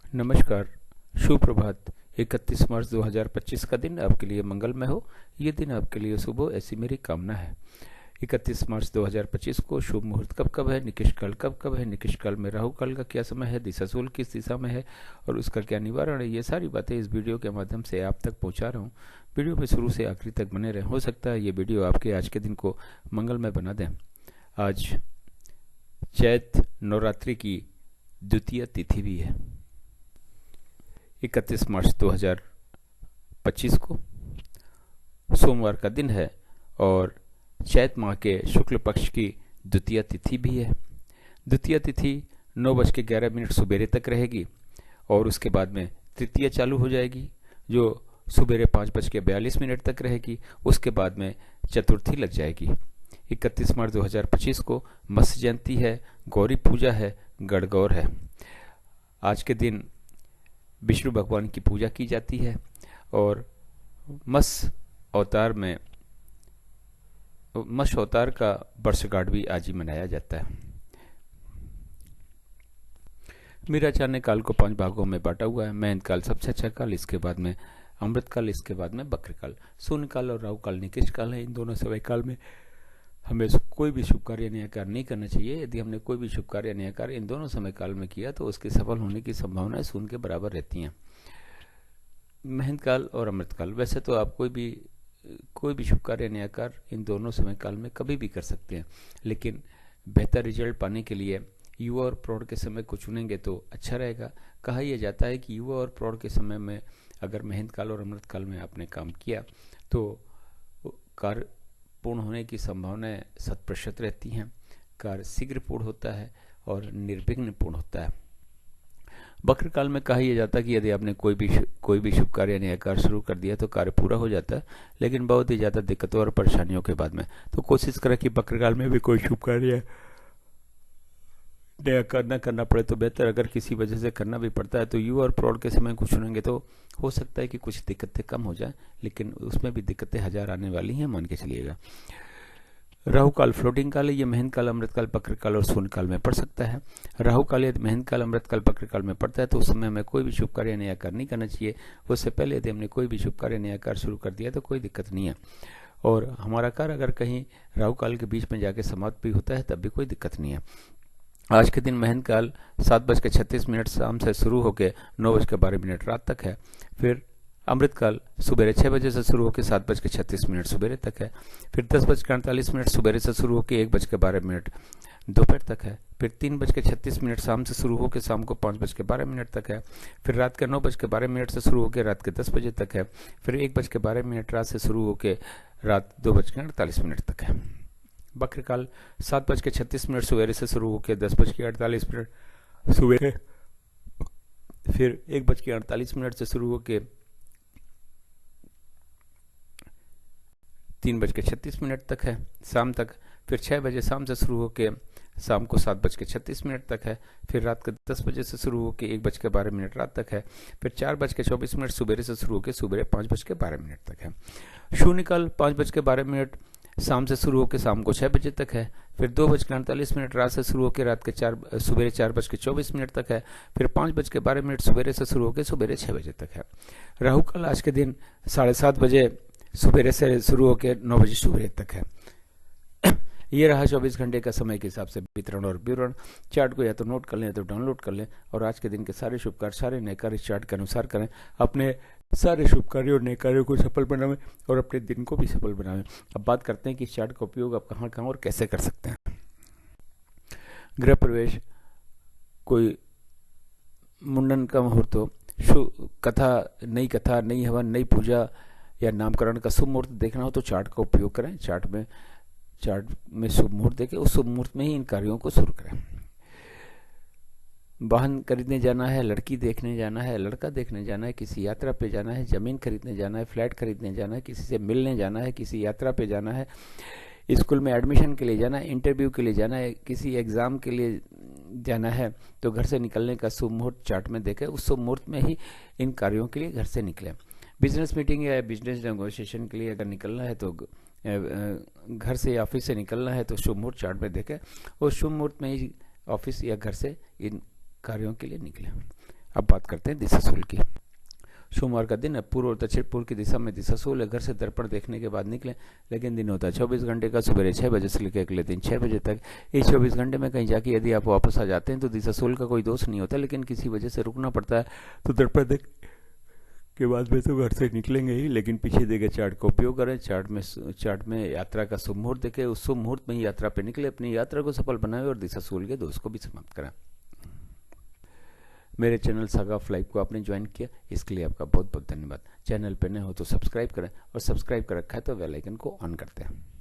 नमस्कार। शुभ प्रभात। 31 मार्च 2025 का दिन आपके लिए मंगलमय हो। ये दिन आपके लिए शुभ हो, ऐसी मेरी कामना है। 31 मार्च 2025 को शुभ मुहूर्त कब कब है, निकिष काल कब कब है, निकिष काल में राहु काल का क्या समय है, दिशा शूल किस दिशा में है और उसका क्या निवारण है, ये सारी बातें इस वीडियो के माध्यम से आप तक पहुंचा रहा हूँ। वीडियो में शुरू से आखिरी तक बने रहें। हो सकता है ये वीडियो आपके आज के दिन को मंगलमय बना दें। आज चैत नवरात्रि की द्वितीय तिथि भी है। 31 मार्च 2025 को सोमवार का दिन है और चैत माह के शुक्ल पक्ष की द्वितीय तिथि भी है। द्वितीय तिथि 9:11 सुबेरे तक रहेगी और उसके बाद में तृतीय चालू हो जाएगी जो सुबेरे 5:42 तक रहेगी। उसके बाद में चतुर्थी लग जाएगी। 31 मार्च 2025 को मत्स्य जयंती है, गौरी पूजा है, गणगौर है। आज के दिन विष्णु भगवान की पूजा की जाती है और मत्स्य अवतार का वर्षगांठ भी आज ही मनाया जाता है। मीराचार्य काल को 5 भागों में बांटा हुआ है। महंत काल सबसे अच्छा काल, इसके बाद में अमृत काल, इसके बाद में बक्र काल। शून्य काल और राहु काल निकृष्ट काल है। इन दोनों समय काल में हमें कोई भी शुभ कार्य नया कार्य नहीं करना चाहिए। यदि हमने कोई भी शुभ कार्य नया कार्य इन दोनों समय काल में किया तो उसके सफल होने की संभावनाएं शून्य के बराबर रहती हैं। महंत काल और अमृत काल, वैसे तो आप कोई भी शुभ कार्य नया कार्य इन दोनों समय काल में कभी भी कर सकते हैं, लेकिन बेहतर रिजल्ट पाने के लिए युवा और प्रौढ़ के समय को चुनेंगे तो अच्छा रहेगा। कहा यह जाता है कि युवा और प्रौढ़ के समय में अगर महंत काल और अमृत काल में आपने काम किया तो कार्य पूर्ण होने की संभावनाएं 100% रहती हैं। कार्य शीघ्र पूर्ण होता है और निर्विघ्न पूर्ण होता है। बक्र काल में कहा यह जाता है कि यदि आपने कोई भी शुभ कार्य नया कार्य शुरू कर दिया तो कार्य पूरा हो जाता है, लेकिन बहुत ही ज़्यादा दिक्कतों और परेशानियों के बाद में। तो कोशिश करें कि बक्र काल में भी कोई शुभ कार्य नया करना पड़े तो बेहतर। अगर किसी वजह से करना भी पड़ता है तो युवा और प्रौढ़ के समय को चुनेंगे तो हो सकता है कि कुछ दिक्कतें कम हो जाए, लेकिन उसमें भी दिक्कतें हजार आने वाली हैं, मान के चलिएगा। राहु काल फ्लोटिंग काल है। ये महंत काल, अमृत काल, बक्र काल और शून्य काल में पड़ सकता है। राहु काल यदि महंत काल, अमृत काल, बक्र काल में पड़ता है तो उस समय हमें कोई भी शुभ कार्य नया कार्य नहीं करना चाहिए। उससे पहले यदि हमने कोई भी शुभ कार्य नया कार्य शुरू कर दिया तो कोई दिक्कत नहीं है, और हमारा कार्य अगर कहीं राहु काल के बीच में जाके समाप्त भी होता है तब भी कोई दिक्कत नहीं है। आज के दिन महंत काल 7:36 शाम से शुरू होकर 9:12 रात तक है। फिर अमृत काल सुबह 6 बजे से शुरू होकर 7:36 सुबह तक है। फिर 10:48 सुबह से शुरू होकर 1:12 दोपहर तक है। फिर 3:36 शाम से शुरू होकर शाम को 5:12 तक है। फिर रात के 9:12 से शुरू होकर रात के 10 बजे तक है। फिर 1:12 रात से शुरू होकर रात 2:48 तक है। बक्र काल 7:36 सवेरे से शुरू होकर 10:48 सवेरे, फिर 1:48 से शुरू होकर 3:36 तक है शाम तक। फिर 6 बजे शाम से शुरू होकर शाम को 7:36 तक है। फिर रात के 10 बजे से शुरू होकर 1:12 रात तक है। फिर 4:24 सुबह से शुरू होकर सुबह 5:12 तक है। शून्य काल 5:12 शाम से शुरू होकर शाम को 6 बजे तक है। फिर 2:48 रात से शुरू होकर रात के सुबह 4:24 तक है। फिर 5:12 सुबह से शुरू होकर सुबह 6 बजे तक है। राहु काल आज के दिन 7:30 बजे सुबह से शुरू होकर 9 बजे सुबह तक है। ये रहा 24 घंटे का समय के हिसाब से वितरण और विवरण। चार्ट को या तो नोट कर लें या तो डाउनलोड कर लें और आज के दिन के सारे शुभ कार्य, सारे नए कार्य चार्ट के अनुसार करें। अपने सारे शुभ कार्यों और नए कार्यों को सफल बनावें और अपने दिन को भी सफल बनावें। अब बात करते हैं कि इस चार्ट का उपयोग आप कहाँ कहाँ और कैसे कर सकते हैं। गृह प्रवेश, कोई मुंडन का मुहूर्त हो, कथा, नई हवन, नई पूजा या नामकरण का शुभ मुहूर्त देखना हो तो चार्ट का उपयोग करें। चार्ट में शुभ मुहूर्त देखें, उस शुभ मुहूर्त में ही इन कार्यों को शुरू करें। वाहन खरीदने जाना है, लड़की देखने जाना है, लड़का देखने जाना है, किसी यात्रा पे जाना है, जमीन खरीदने जाना है, फ्लैट खरीदने जाना है, किसी से मिलने जाना है, किसी यात्रा पे जाना है, स्कूल में एडमिशन के लिए जाना है, इंटरव्यू के लिए जाना है, किसी एग्जाम के लिए जाना है, तो घर से निकलने का शुभ मुहूर्त चार्ट में देखें। उस शुभ मुहूर्त में ही इन कार्यों के लिए घर से निकलें। बिजनेस मीटिंग या बिजनेस नेगोशिएशन के लिए अगर निकलना है तो घर से या ऑफिस से निकलना है तो शुभ मुहूर्त चार्ट में देखें और शुभ मुहूर्त में ही ऑफिस या घर से इन कार्यों के लिए निकलें। अब बात करते हैं दिशाशूल की। सोमवार का दिन है, पूर्व और दक्षिण पूर्व की दिशा में दिशाशूल है। घर से दर्पण देखने के बाद निकले, लेकिन दिन होता है 24 घंटे का, सुबह 6 बजे से लेकर अगले दिन 6 बजे तक। इस 24 घंटे में कहीं जाके यदि आप वापस आ जाते हैं तो दिशाशूल का कोई दोष नहीं होता, लेकिन किसी वजह से रुकना पड़ता है तो दर्पण देख के बाद में तो घर से निकलेंगे ही, लेकिन पीछे देखे चार्ट का उपयोग करें। चार्ट में यात्रा का शुभ मुहूर्त देखे, उस शुभ मुहूर्त में ही यात्रा पे निकले, अपनी यात्रा को सफल बनाए और दिशाशूल के दोष को भी समाप्त करें। मेरे चैनल सागा ऑफ लाइफ को आपने ज्वाइन किया, इसके लिए आपका बहुत बहुत धन्यवाद। चैनल पर नए हो तो सब्सक्राइब करें, और सब्सक्राइब कर रखा है तो बेल आइकन को ऑन करते हैं।